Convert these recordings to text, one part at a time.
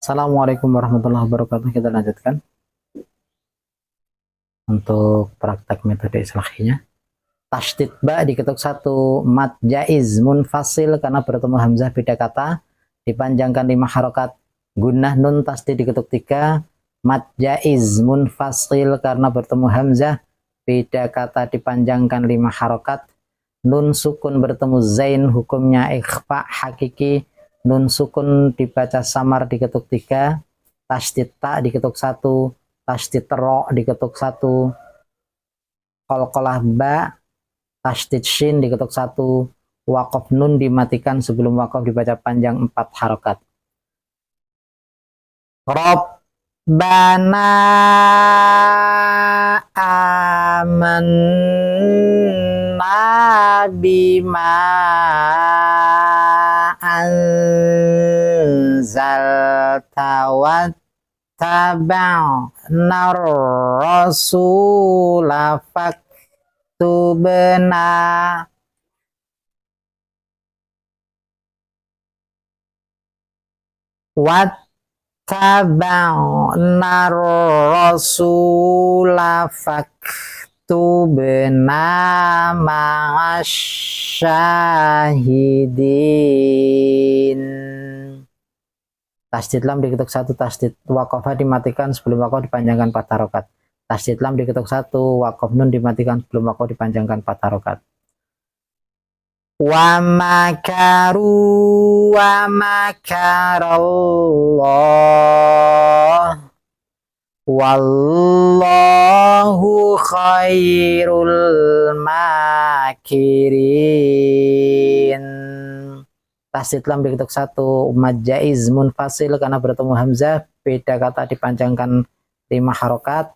Assalamualaikum warahmatullahi wabarakatuh. Kita lanjutkan untuk praktek metode islahiyah. Tasydid ba diketuk satu, mad jaiz munfasil karena bertemu hamzah beda kata dipanjangkan 5 harokat. Gunnah nun tasydid diketuk 3, mad jaiz munfasil karena bertemu hamzah beda kata dipanjangkan 5 harokat. Nun sukun bertemu zain hukumnya ikhfa hakiki. Nun sukun dibaca samar diketuk 3, tasydid ta diketuk 1, tasydid ro diketuk 1, qalqalah ba tasydid shin diketuk 1, waqaf nun dimatikan sebelum waqaf dibaca panjang 4 harokat. Rabbana amanna bima anzalta wattaba'na rasula faktubna wattaba'na rasula faktubna ma'asyahidin. Tasydid lam diketuk 1, tasydid waqafah dimatikan sebelum waqaf dipanjangkan 4 harokat. Tasydid lam diketuk 1, waqaf nun dimatikan sebelum waqaf dipanjangkan 4 harokat. Wa makaru wa makarallah wallahu khairul makirin. Tasydid lam diketuk 1, mad jaiz munfasil karena bertemu hamzah beda kata dipanjangkan 5 harokat.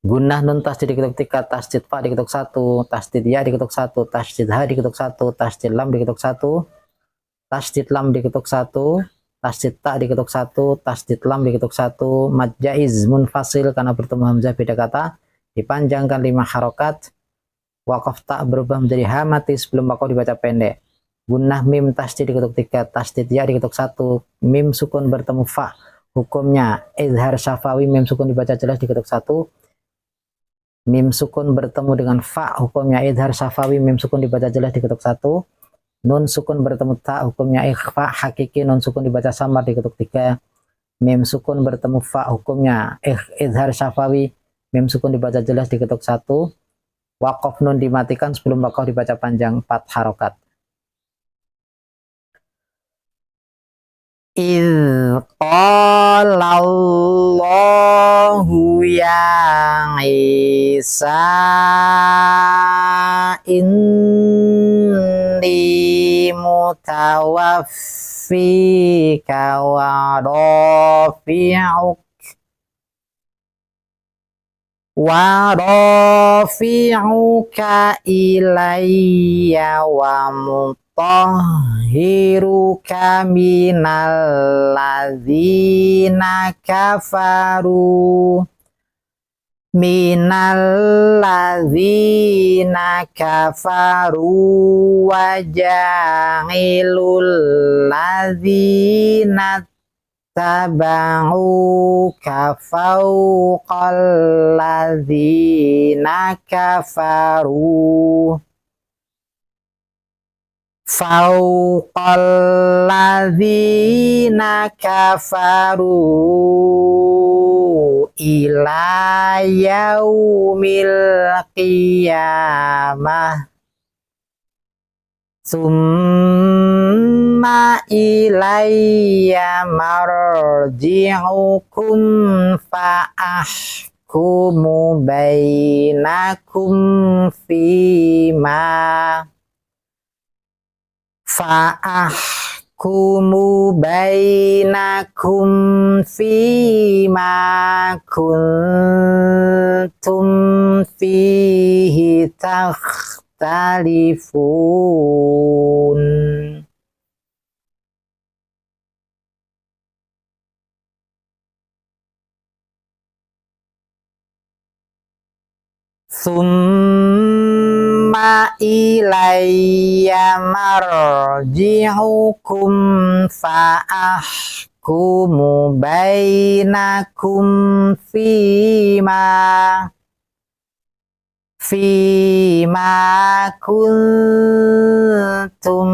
Gunnah nun tasydid diketuk 3, tasydid fa diketuk 1, tasydid ya diketuk 1, tasydid ha diketuk 1, tasydid lam diketuk 1, tasydid lam diketuk 1, tasydid ta diketuk 1, tasydid lam diketuk 1, mad jaiz munfasil karena bertemu hamzah beda kata dipanjangkan 5 harokat. Waqaf ta berubah menjadi ha mati sebelum waqaf dibaca pendek. Gunnah mim tasydid diketuk 3, tasydid ya diketuk 1, mim sukun bertemu fa hukumnya izhar syafawi, mim sukun dibaca jelas diketuk 1, mim sukun bertemu dengan fa hukumnya izhar syafawi, mim sukun dibaca jelas diketuk 1, nun sukun bertemu ta hukumnya ikhfa hakiki, nun sukun dibaca samar diketuk 3, mim sukun bertemu fa hukumnya izhar syafawi, mim sukun dibaca jelas diketuk 1, waqaf nun dimatikan sebelum waqaf dibaca panjang 4 harokat. Idh qala Allahu ya Isa inni mutawaffika wa rafi'uka ilayya wa mutahhiruka minal ladzina kafaru wa ja'ilul ladzina taba'uka fawqal ladzina kafaru ila yaumil qiyamah summa ilayya marji'ukum fa'ahkumu bainakum fima kuntum fihi takhtalifun. Summa ilayya marji'ukum fa'ahkumu bainakum fima kuntum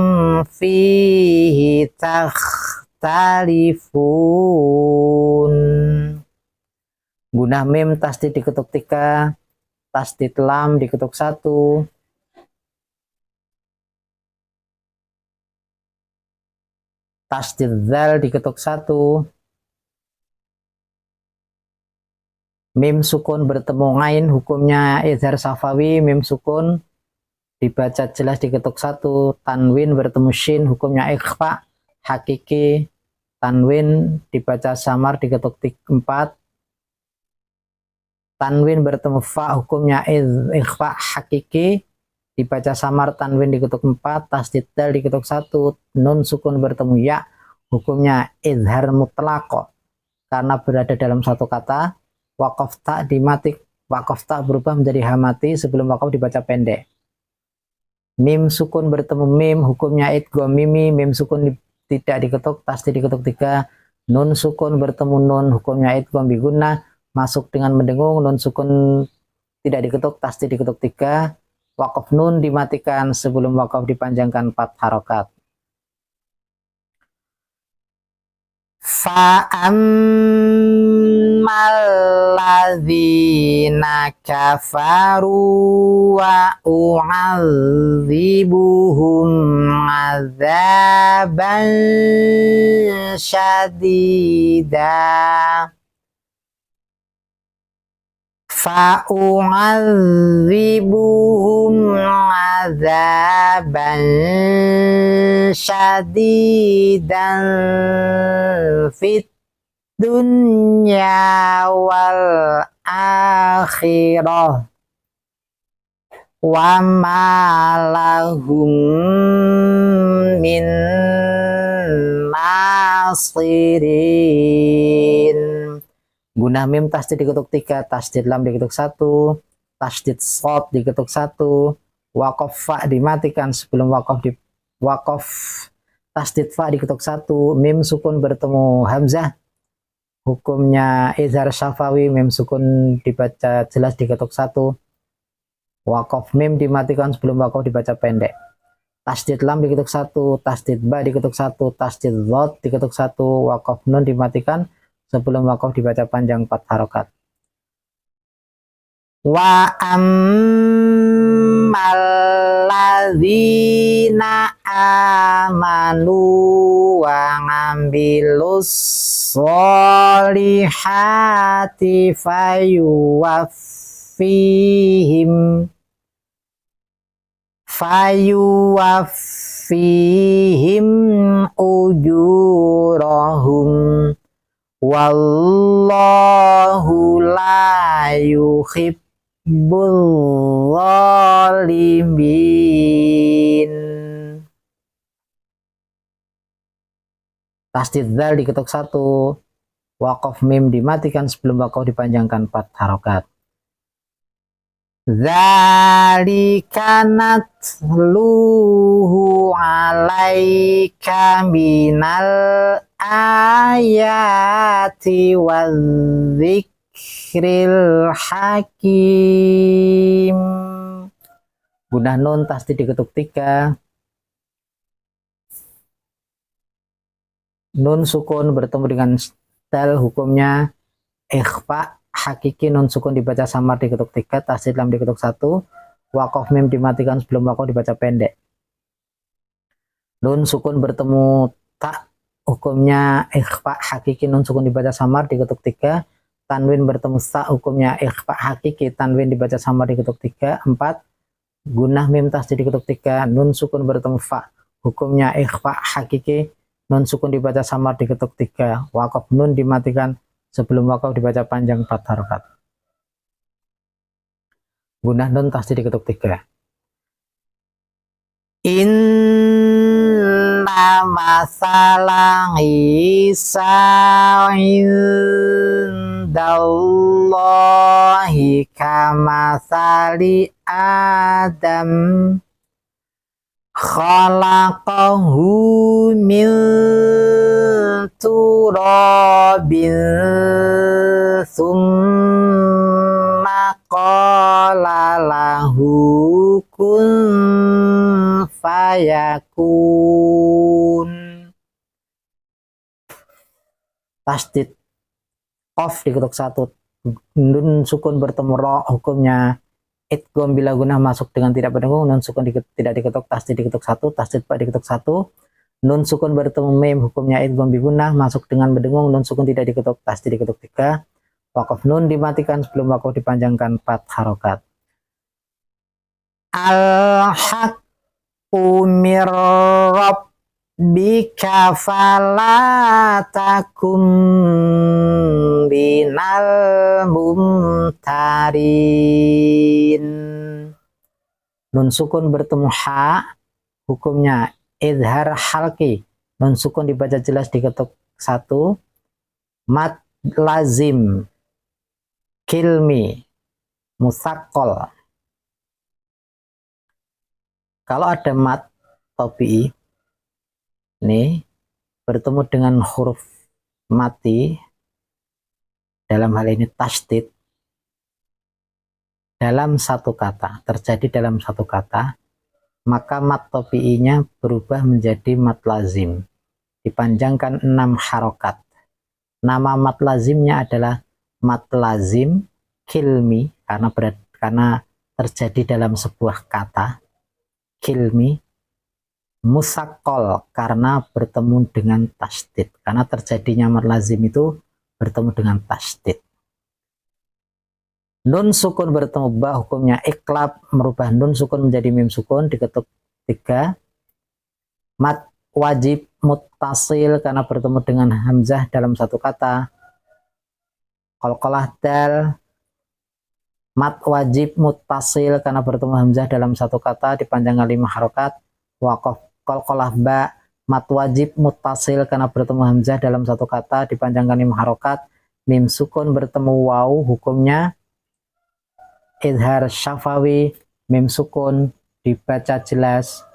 fihi takhtalifun. Gunah mim tasdid diketuk 3, tasdid lam diketuk 1, tasdid dzal diketuk 1, mim sukun bertemu ngain hukumnya izhar safawi, mim sukun dibaca jelas diketuk 1, tanwin bertemu shin hukumnya ikhfa hakiki, tanwin dibaca samar diketuk 4, tanwin bertemu fa hukumnya ikhfa hakiki dibaca samar, tanwin diketuk 4, tasdid dal diketuk 1, nun sukun bertemu ya hukumnya izhar mutlaq karena berada dalam satu kata. Waqaf ta dimatik, waqaf ta berubah menjadi hamati sebelum waqaf dibaca pendek. Mim sukun bertemu mim hukumnya idgham mimi, mim sukun tidak diketuk, tasdid diketuk 3, nun sukun bertemu nun hukumnya idgham bi gunnah masuk dengan mendengung, nun sukun tidak diketuk, tasdid diketuk 3, waqaf nun dimatikan sebelum waqaf dipanjangkan 4 harokat. Fa'ammaladzina kafaru wa u'adzibuhum 'adzaban syadida fa'u'adzibuhum 'adzaban syadidan fit dunya wal akhirah wa ma lahum min nasirin. Gunah mim tasdid diketuk 3, tasdid lam diketuk 1, tasdid shad diketuk 1, waqaf fa dimatikan sebelum waqaf tasdid fa diketuk 1, mim sukun bertemu hamzah hukumnya izhar syafawi, mim sukun dibaca jelas diketuk 1, waqaf mim dimatikan sebelum waqaf dibaca pendek. Tasdid lam diketuk 1, tasdid ba diketuk 1, tasdid dhad diketuk 1, waqaf nun dimatikan sebelum waqaf dibaca panjang 4 harokat. Wa amalladzina amanu wa ngambilus sholihati fayuwaffihim ujurahum wallahu la yuhibbul zalimin. Tasdid dzal diketuk 1, waqaf mim dimatikan sebelum waqaf dipanjangkan 4 harokat. Dzalika natluhu 'alaika minal ayati wadzikril hakim. Gunah nun tasdid diketuk 3, nun sukun bertemu dengan dal hukumnya ikhfa hakiki, nun sukun dibaca samar diketuk 3, tasdid lam diketuk 1, waqaf mim dimatikan sebelum waqaf dibaca pendek. Nun sukun bertemu tak hukumnya ikhfa hakiki, nun sukun dibaca samar diketuk 3, tanwin bertemu sa hukumnya ikhfa hakiki, tanwin dibaca samar diketuk 3, 4, gunah mim tasdid diketuk 3, nun sukun bertemu fa hukumnya ikhfa hakiki, nun sukun dibaca samar diketuk 3, waqaf nun dimatikan sebelum waqaf dibaca panjang 4 harokat. Gunah nun tasdid diketuk 3. Inna masalah Isa indallahi kamathali Adam khalaqahu min turabin summa qala lahu kun fayakun. Tasdid qaf diketuk 1, nun sukun bertemu ro, hukumnya idgham bila gunah masuk dengan tidak berdengung, nun sukun tidak diketuk, tasdid diketuk 1, tasdid ba diketuk 1, nun sukun bertemu mim, hukumnya idgham bi gunah masuk dengan berdengung, nun sukun tidak diketuk, tasdid diketuk 3, waqaf nun dimatikan sebelum waqaf dipanjangkan 4 harokat. Al-haqqu mir rabbika fala takum binal mumtarin. Nun sukun bertemu ha, hukumnya idhar halki, nun sukun dibaca jelas diketuk 1, mat lazim kilmi musaqqal. Kalau ada mat topi'i ini bertemu dengan huruf mati, dalam hal ini tasdid, dalam satu kata, terjadi dalam satu kata, maka mat topi'inya berubah menjadi mat lazim, dipanjangkan 6 harokat. Nama mat lazimnya adalah mat lazim kilmi, karena terjadi dalam sebuah kata, kilmi, musaqqal karena bertemu dengan tasdid, karena terjadinya mat lazim itu bertemu dengan tasdid. Nun sukun bertemu ba, hukumnya iklab, merubah nun sukun menjadi mim sukun, diketuk 3. Mat wajib muttasil karena bertemu dengan hamzah dalam satu kata, qalqalah dal. Mat wajib muttasil karena bertemu hamzah dalam satu kata, dipanjangkan 5 harokat. Waqaf qalqalah ba, mat wajib muttasil karena bertemu hamzah dalam satu kata, dipanjangkan 5 harokat. Mim sukun bertemu waw, hukumnya idhar syafawi, mim sukun dibaca jelas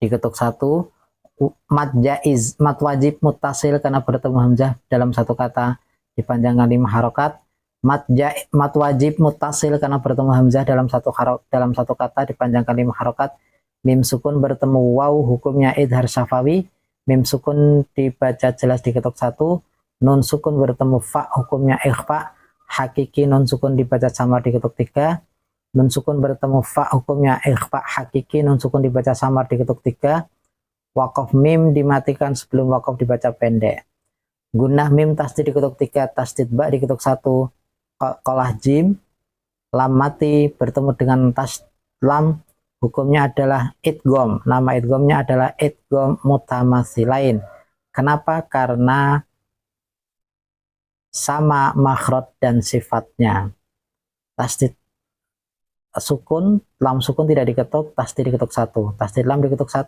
diketuk 1. Mat jaiz, mat wajib muttasil karena bertemu hamzah dalam satu kata, dipanjangkan 5 harokat. Mat wajib muttasil karena bertemu hamzah dalam satu kata, dipanjangkan 5 harokat. Mim sukun bertemu waw, hukumnya idhar syafawi, mim sukun dibaca jelas diketuk 1. Nun sukun bertemu fa, hukumnya ikhfa hakiki, nun sukun dibaca samar diketuk 3. Nun sukun bertemu fa, hukumnya ikhfa hakiki, nun sukun dibaca samar diketuk 3. Waqaf mim dimatikan sebelum waqaf dibaca pendek. Gunnah mim tasdid diketuk 3, tasdid ba diketuk 1. Qalah jim, lam mati bertemu dengan lam, hukumnya adalah idgham. Nama idghamnya adalah idgham mutamatsilain. Kenapa? Karena sama makhraj dan sifatnya. Tasdid sukun, lam sukun tidak diketuk, tasdid diketuk 1. Tasdid lam diketuk 1.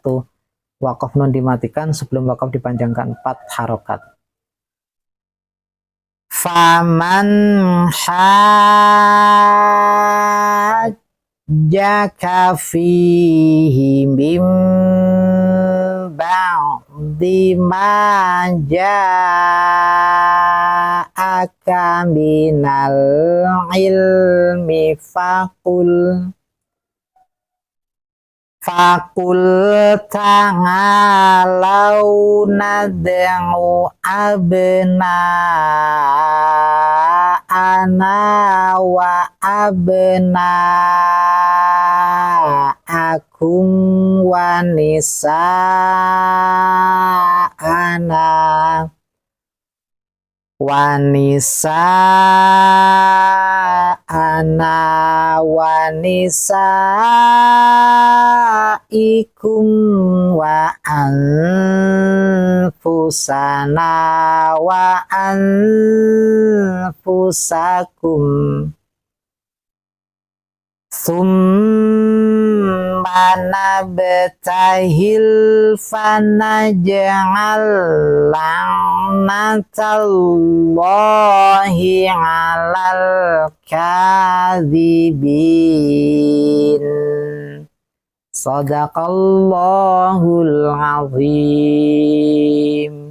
Waqaf nun dimatikan sebelum waqaf dipanjangkan 4 harokat. Faman hajjaka fihi mim ba'di ma ja'aka minal ilmi faqul ta'alau nad'u abna'ana wa abna'akum wa nisa'ana wa nisaikum wa anfusana wa anfusakum summa nabtahil fanaj'al la'natallahi 'alal kadhibin. Shadaqallahul azim.